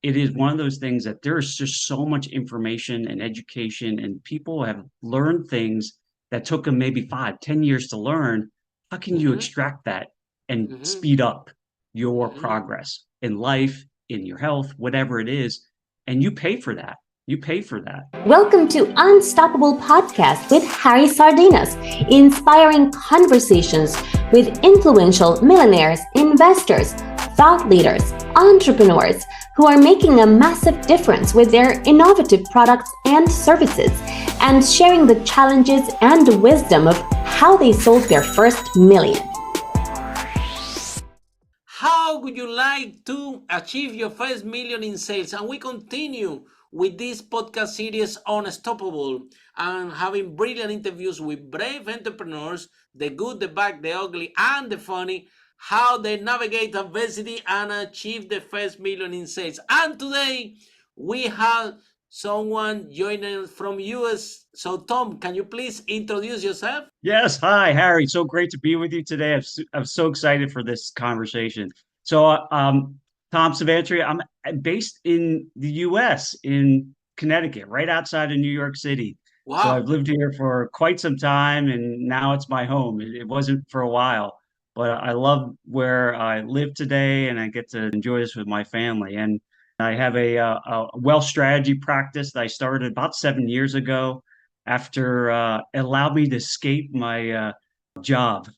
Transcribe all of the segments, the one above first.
it is one of those things that there's just so much information and education, and people have learned things that took them maybe 5, 10 years to learn. How can you Mm-hmm. extract that and Mm-hmm. speed up your Mm-hmm. progress in life, in your health, whatever it is? And you pay for that. You pay for that. Welcome to Unstoppable Podcast with Harry Sardinas, inspiring conversations with influential millionaires, investors, thought leaders, entrepreneurs who are making a massive difference with their innovative products and services, and sharing the challenges and the wisdom of how they sold their first million. How would you like to achieve your first million in sales? And we continue with this podcast series Unstoppable and having brilliant interviews with brave entrepreneurs, the good, the bad, the ugly, and the funny, how they navigate adversity and achieve the first million in sales. And today we have someone joining us from US. So Tom, can you please introduce yourself? Yes. Hi, Harry. So great to be with you today. I'm so excited for this conversation. So, Tom Suvansri, I'm based in the U.S., in Connecticut, right outside of New York City. So I've Wow. lived here for quite some time, and now it's my home. It wasn't for a while, but I love where I live today, and I get to enjoy this with my family. And I have a wealth strategy practice that I started about 7 years ago after it allowed me to escape my job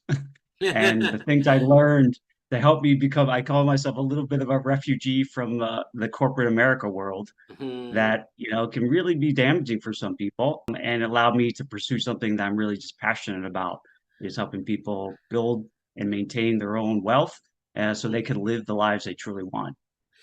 and the things I learned to help me become, I call myself a little bit of a refugee from the corporate America world Mhm. that, can really be damaging for some people, and allowed me to pursue something that I'm really just passionate about, is helping people build and maintain their own wealth so they can live the lives they truly want.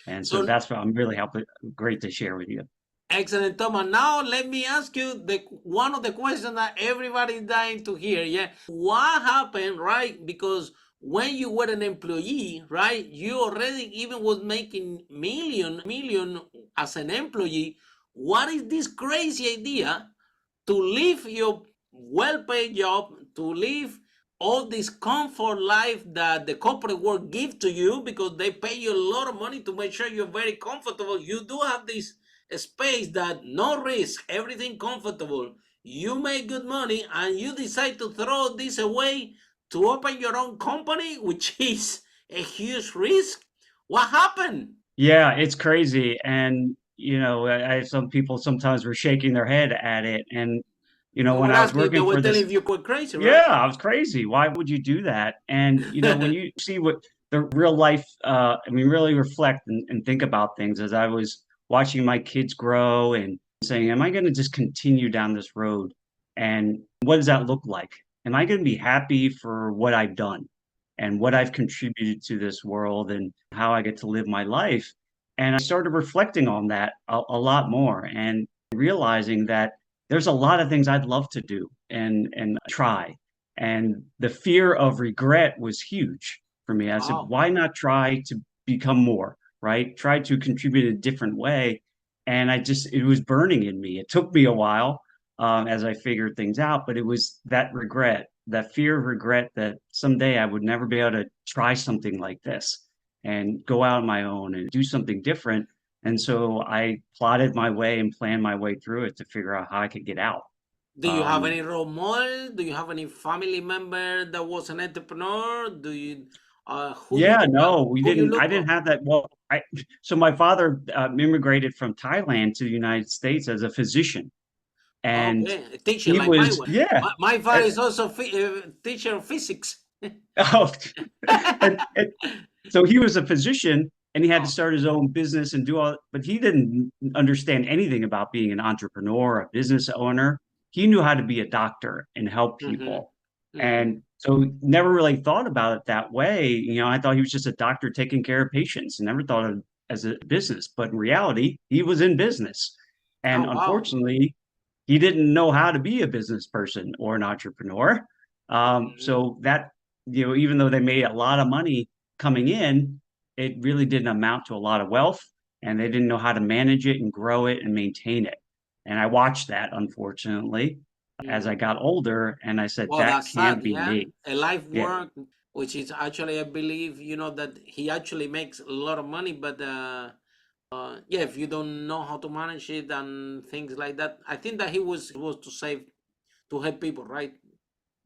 And so So that's what I'm really helping, great to share with you. excellent, Thomas. Now let me ask you the one of the questions that everybody is dying to hear. Yeah, what happened, right? Because when you were an employee, right, you already even was making million as an employee. What is this crazy idea to leave your well-paid job, to leave all this comfort life that the corporate world give to you because they pay you a lot of money to make sure you're very comfortable. You do have this space that no risk, everything comfortable. You make good money and you decide to throw this away to open your own company, which is a huge risk. What happened? Yeah, it's crazy. And, some people sometimes were shaking their head at it. And, They when were I was asking, they working were for telling this, if you were crazy, yeah, right? I was crazy. Why would you do that? And, when you see what the real life, really reflect and think about things, as I was watching my kids grow and saying, am I going to just continue down this road? And what does that look like? Am I going to be happy for what I've done and what I've contributed to this world and how I get to live my life? And I started reflecting on that a lot more and realizing that there's a lot of things I'd love to do and try. And the fear of regret was huge for me. I said, Oh. why not try to become more, right? Try to contribute in a different way. And it was burning in me. It took me a while as I figured things out, but it was that regret, that fear of regret, that someday I would never be able to try something like this and go out on my own and do something different. And so I plotted my way and planned my way through it to figure out how I could get out. Do you have Um, any role model? Do you have any family member that was an entrepreneur? Do you, who you yeah, look up? no, Who you I look didn't up? have that. Well, so my father immigrated from Thailand to the United States as a physician, and Okay, a teacher he like my was, one. yeah. My father And, is also teacher of physics. oh, and so he was a physician and he had to Oh, start his own business and do all, but he didn't understand anything about being an entrepreneur, a business owner. He knew how to be a doctor and help mm-hmm, people. mm-hmm. And so never really thought about it that way. I thought he was just a doctor taking care of patients and never thought of it as a business. But in reality, he was in business. And Oh, wow. unfortunately, he didn't know how to be a business person or an entrepreneur. Mm-hmm. So that, even though they made a lot of money coming in, it really didn't amount to a lot of wealth, and they didn't know how to manage it and grow it and maintain it. And I watched that, unfortunately, as I Mm-hmm. got older, and I said, Well, that that's sad, can't be yeah. me. A life Yeah. work, which is actually, I believe, that he actually makes a lot of money, but if you don't know how to manage it and things like that. I think that he was to help people, right?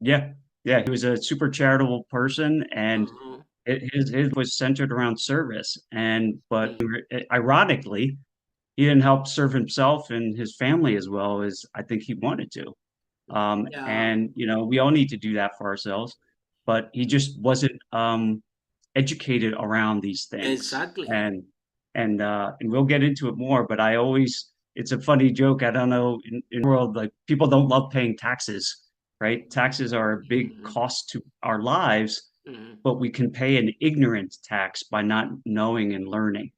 Yeah, yeah, he was a super charitable person, and Uh-huh. his was centered around service. And but Mm. ironically, he didn't help serve himself and his family as well as I think he wanted to. Yeah, And we all need to do that for ourselves, but he just wasn't educated around these things. exactly. And we'll get into it more, but it's a funny joke. I don't know, in the world, like, people don't love paying taxes, right? Taxes are a big Mhm. cost to our lives, Mhm. but we can pay an ignorant tax by not knowing and learning,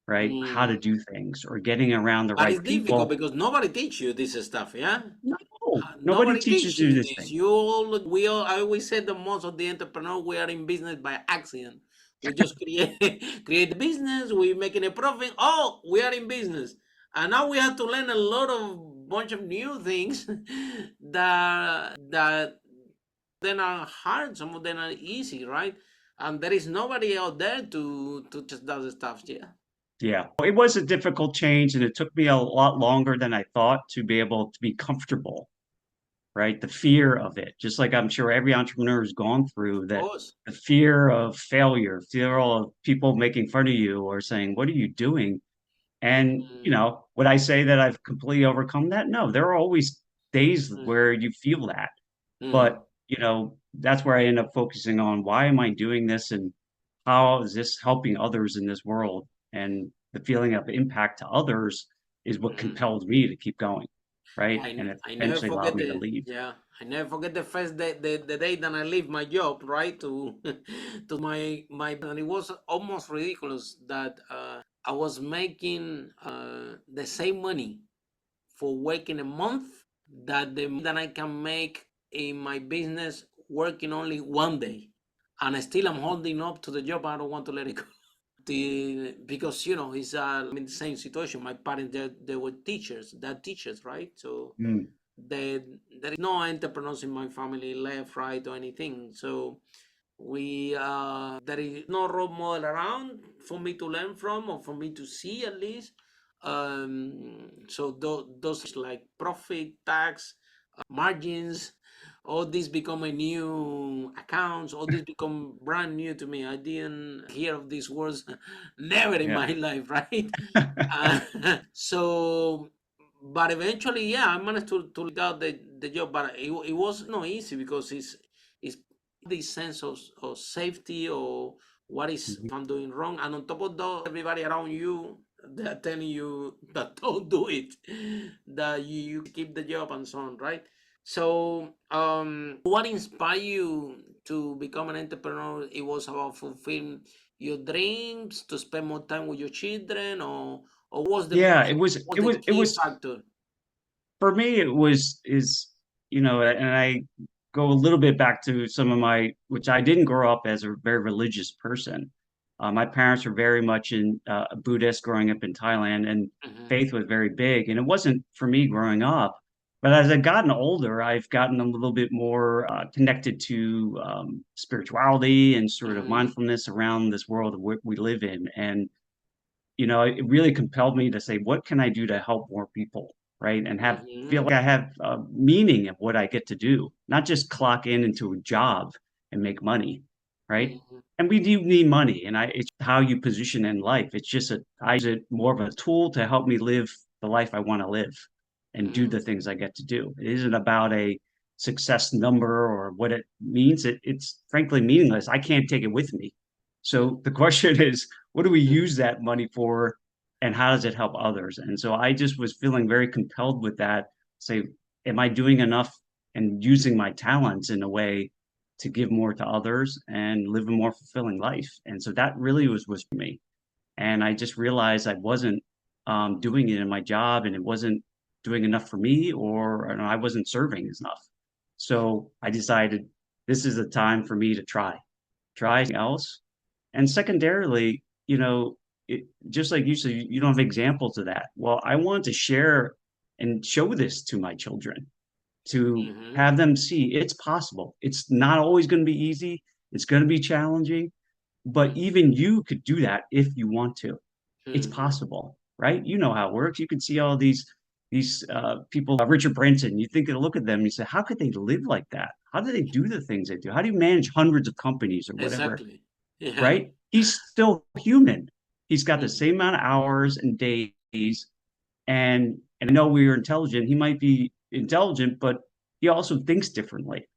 right? How to Mm. do things or getting around the But right it's difficult people. because nobody teach you this stuff, yeah? No, nobody Nobody teaches teach you you this this. thing. I always said that most of the entrepreneurs, we are in business by accident. We just create create the business, we're making a profit. Oh, we are in business. And now we have to learn a lot of bunch of new things that then are hard, some of them are easy, right? And there is nobody out there to just do the stuff, yeah. Yeah, it was a difficult change, and it took me a lot longer than I thought to be able to be comfortable, right? The fear of it, just like I'm sure every entrepreneur has gone through Of that, course. the fear of failure, fear of people making fun of you or saying, "What are you doing?" And, Mm, would I say that I've completely overcome that? No, there are always days mm, where you feel that. mm, But, that's where I end up focusing on why am I doing this and how is this helping others in this world? And the feeling of impact to others is what mm. compelled me to keep going, right? And it I never eventually allowed forget me to leave. I never forget the first day, the day that I leave my job, right, to to my and it was almost ridiculous that I was making the same money for working a month that I can make in my business working only one day, and still I'm holding up to the job. I don't want to let it go. Because it's I'm in the same situation. My parents, they were teachers, they're teachers, right? So Mm, they, there is no entrepreneurs in my family, left, right, or anything. So we there is no role model around for me to learn from, or for me to see at least. So those like profit, tax, margins, all this become a new accounts, all this become brand new to me. I didn't hear of these words never in yeah. my life, right? uh, so but eventually, yeah, I managed to get out the job, but it was not easy because it's this sense of safety, or what is Mhm. if I'm doing wrong, and on top of that, everybody around you, they're telling you that don't do it, that you keep the job and so on, right? So what inspired you to become an entrepreneur? It was about fulfilling your dreams, to spend more time with your children, or Yeah, was the it key was factor? for me, it was is and I go a little bit back to some of my, which I didn't grow up as a very religious person. My parents were very much in Buddhist growing up in Thailand, and Mhm, faith was very big. And it wasn't for me growing up, but as I've gotten older, I've gotten a little bit more connected to spirituality and sort of mhm, mindfulness around this world we live in. And it really compelled me to say, what can I do to help more people, right? And feel mhm, like I have meaning of what I get to do, not just clock in into a job and make money, right? mhm, And we do need money, and it's how you position in life. It's just I use it more of a tool to help me live the life I want to live and do mhm, the things I get to do. It isn't about a success number or what it means. It's frankly meaningless. I can't take it with me. So the question is, what do we mhm, use that money for, and how does it help others? And so I just was feeling very compelled with that. Say, am I doing enough and using my talents in a way to give more to others and live a more fulfilling life? And so that really was for me. And I just realized I wasn't doing it in my job, and it wasn't doing enough for me, or I wasn't serving enough. So I decided this is the time for me to try something else. And secondarily, just like you said, you don't have examples of that. Well, I want to share and show this to my children, to mhm, have them see it's possible. It's not always going to be easy. It's going to be challenging, but mhm, even you could do that if you want to. It's mhm, possible. right? You know how it works. You can see all these people, Richard Branson. You think look at them, and you say, how could they live like that? How do they do the things they do? How do you manage hundreds of companies or whatever? Exactly. Yeah. Right? He's still human. He's got the same amount of hours and days. And I know we are intelligent. He might be intelligent, but he also thinks differently,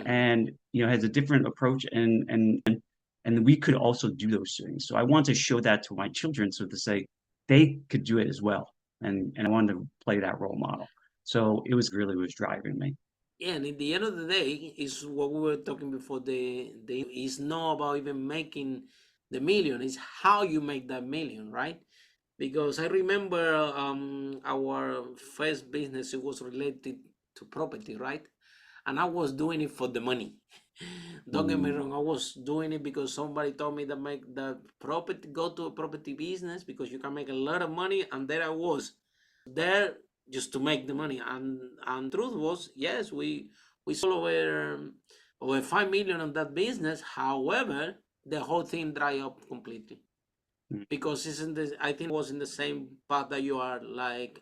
and has a different approach. And we could also do those things. So I want to show that to my children, so to say they could do it as well. And I wanted to play that role model. So it was really was driving me. Yeah, and at the end of the day, is what we were talking before. It's not about even making the million. It's how you make that million, right? Because I remember our first business, it was related to property, right? And I was doing it for the money. Don't get me wrong, I was doing it because somebody told me that make the property, go to a property business because you can make a lot of money, and there I was there just to make the money. And truth was, yes, we sold over 5 million on that business. However, the whole thing dried up completely. Because I think it was in the same path that you are. Like,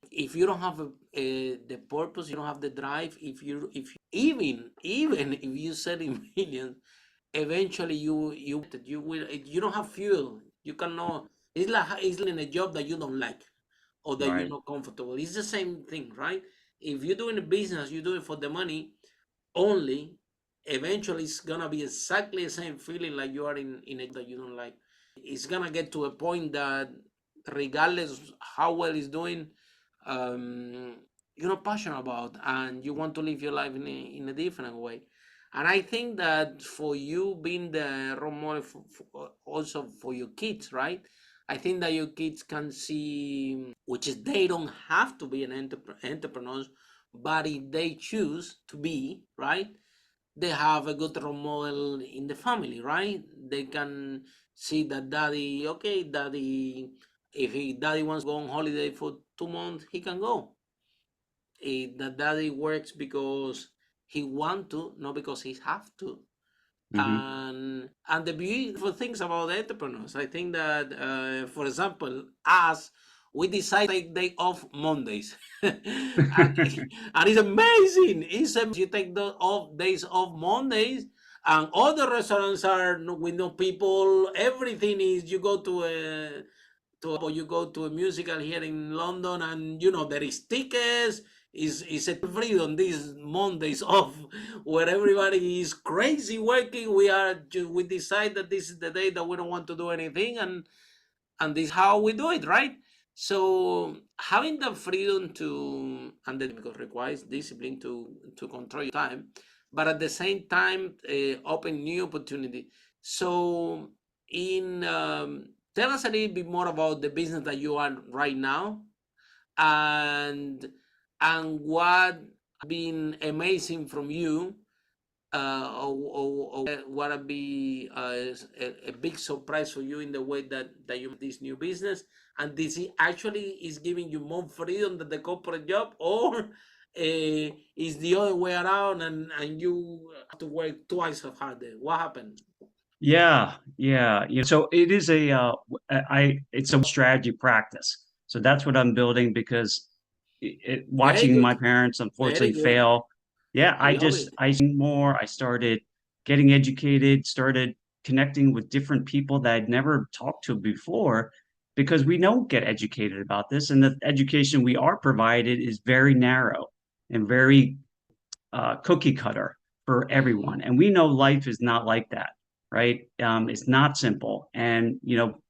if you don't have the purpose, you don't have the drive. If even if you sell in millions, eventually you will. You don't have fuel. You cannot. It's in a job that you don't like, or that you're not comfortable. It's the same thing, right? If you're doing a business, you do it for the money only. Eventually, it's gonna be exactly the same feeling like you are in a job that you don't like. It's gonna get to a point that regardless of how well it's doing, you're not passionate about, and you want to live your life in a different way. And I think that for you being the role model also for your kids, right? I think that your kids can see, which is they don't have to be an entrepreneurs, but if they choose to be, right, they have a good role model in the family, right? They can see that daddy, if daddy wants to go on holiday for 2 months, he can go. That daddy works because he want to, not because he have to. And the beautiful things about entrepreneurs, I think that, for example, we decide to take day off Mondays. and it's amazing. You take the days off Mondays, and all the restaurants are with no people. Everything is, you go to a musical here in London, and there is tickets. Is a freedom these Mondays off, where everybody is crazy working. We decide that this is the day that we don't want to do anything, and this is how we do it, right? So having the freedom because requires discipline to control your time, but at the same time open new opportunity. So tell us a little bit more about the business that you are right now, and what been amazing from you, or what would be a big surprise for you in the way that you have this new business, and this actually is giving you more freedom than the corporate job, or is the other way around, and you have to work twice as harder? What happened? Yeah. So it is it's a strategy practice. So that's what I'm building, because watching my parents unfortunately fail. Yeah, I started getting educated, started connecting with different people that I'd never talked to before, because we don't get educated about this. And the education we are provided is very narrow and very cookie cutter for everyone. And we know life is not like that, right? It's not simple. And,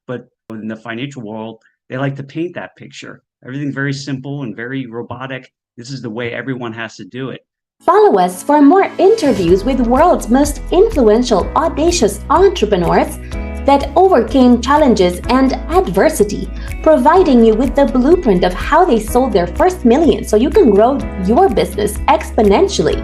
but in the financial world, they like to paint that picture. Everything's very simple and very robotic. This is the way everyone has to do it. Follow us for more interviews with world's most influential, audacious entrepreneurs that overcame challenges and adversity, providing you with the blueprint of how they sold their first million so you can grow your business exponentially.